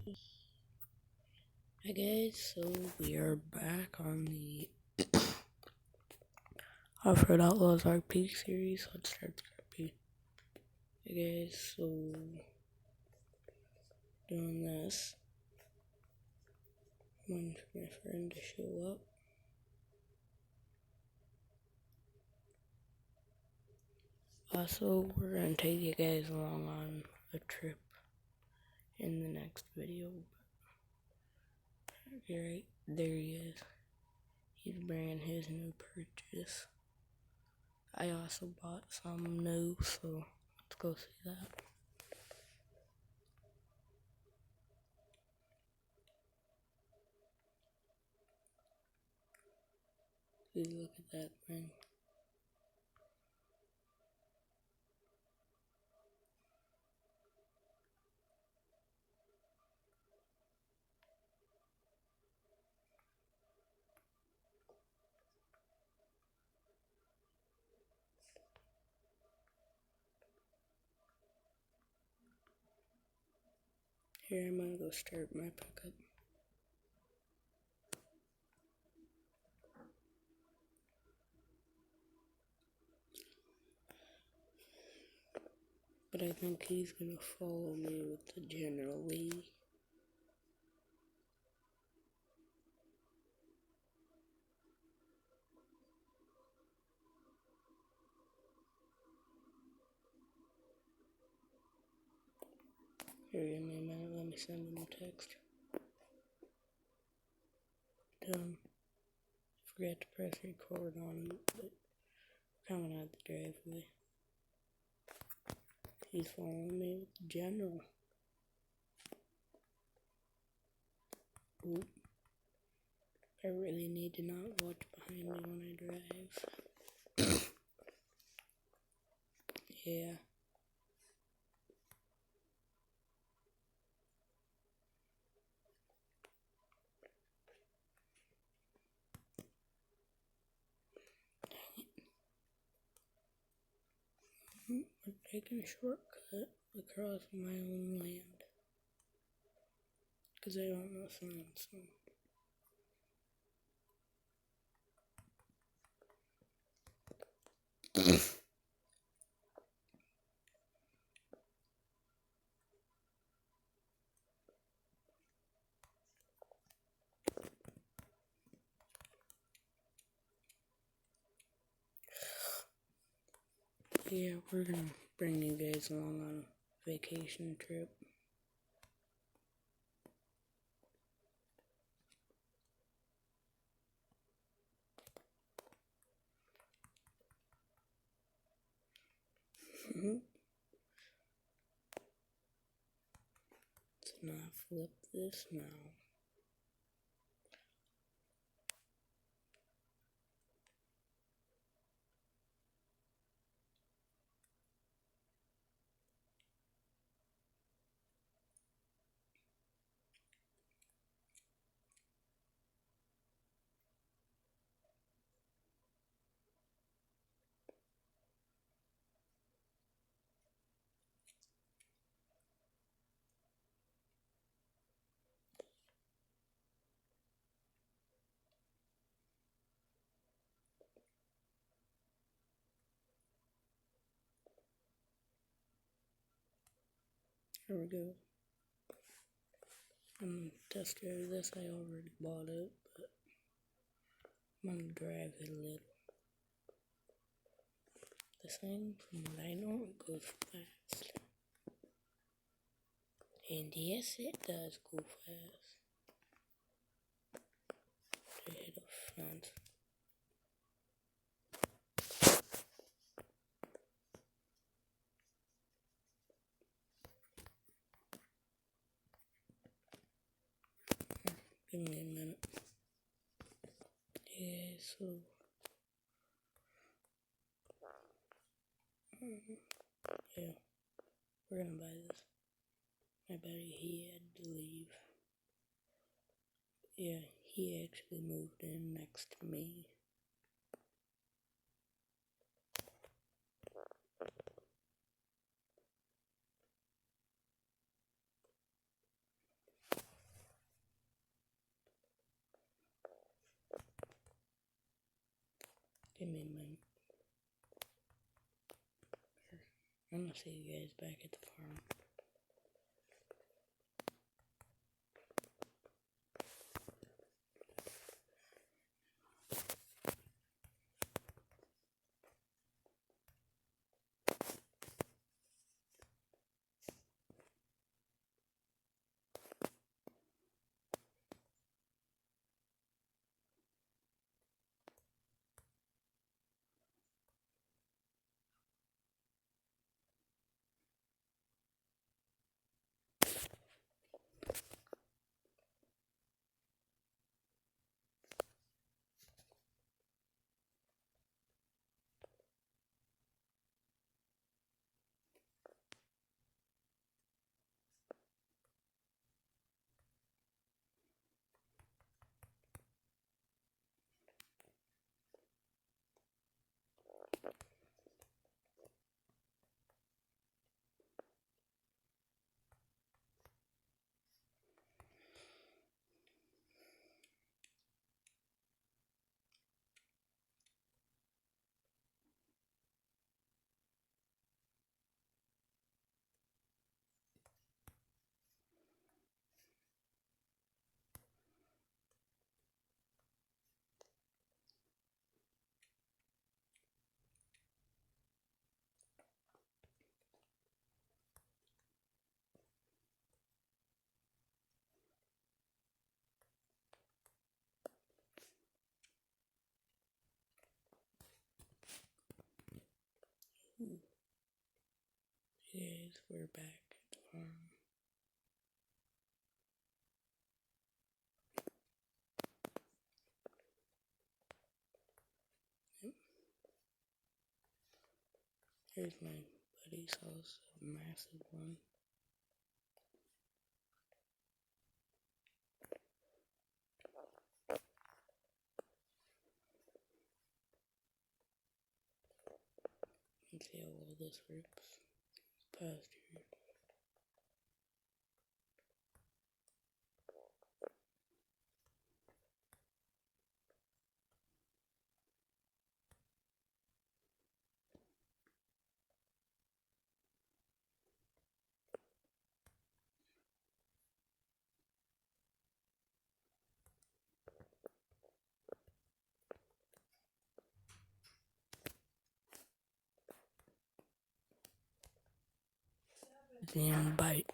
Hi guys, so we are back on the Off-Road Outlaws RP series. Let's start the RP. Hey guys, so doing this. I'm waiting for my friend to show up. Also, we're gonna take you guys along on a trip in the next video. Right there he is. He's bringing his new purchase. I also bought some new, so let's go see that. Please look at that thing. Here, I'm gonna go start my pickup. But I think he's gonna follow me with the General Lee. Here, give me a minute, let me send him a text. Done. Forgot to press record on him, but coming out the driveway. He's following me with the General. Oop. I really need to not watch behind me when I drive. Yeah. We're taking a shortcut across my own land. Because I don't know signs, so. Yeah, we're gonna bring you guys along on a vacation trip. Let's not flip this now. Here we go. I'm gonna test drive this. I already bought it, but I'm gonna drive it a little. This thing, from what I know, it goes fast. And yes, it does go fast. To hit a fence. Give me a minute. Yeah, so. Yeah, we're gonna buy this. My buddy, he had to leave. Yeah, he actually moved in next to me. I'm gonna see you guys back at the farm. Ooh. Guys, we're back at the farm. Yep. Here's my buddy's house, a massive one. Let's see how well this works. Pasture. And bite.